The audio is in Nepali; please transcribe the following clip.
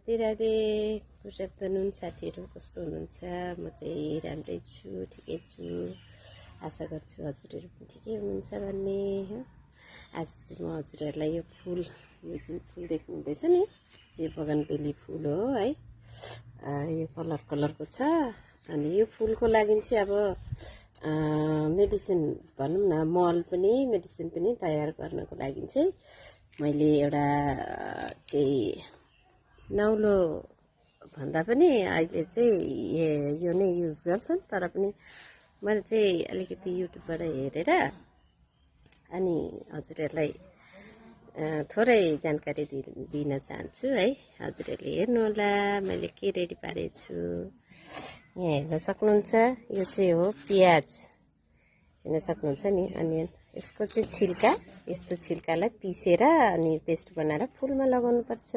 राधे राधे गुड आफ्टरनुन साथीहरू कस्तो हुनुहुन्छ म चाहिँ राम्रै छु ठिकै छु आशा गर्छु हजुरहरू पनि ठिकै हुनुहुन्छ भन्ने हो आज चाहिँ म हजुरहरूलाई यो फुल यो जुन फुल देख्नुहुँदैछ नि यो बगानबेली फुल हो है यो कलरको छ अनि यो फुलको लागि चाहिँ अब मेडिसिन भनौँ न मल पनि मेडिसिन पनि तयार गर्नको लागि चाहिँ मैले एउटा केही नौलो भन्दा पनि अहिले चाहिँ यो नै युज गर्छन् तर पनि मैले चाहिँ अलिकति युट्युबबाट हेरेर अनि हजुरहरूलाई थोरै जानकारी दिन चाहन्छु है हजुरहरूले हेर्नु होला मैले के रेडी पारेको छु यहाँ हेर्न सक्नुहुन्छ यो चाहिँ हो प्याज हेर्न सक्नुहुन्छ नि अनियन यसको चाहिँ छिल्का यस्तो छिल्कालाई पिसेर अनि पेस्ट बनाएर फुलमा लगाउनु पर्छ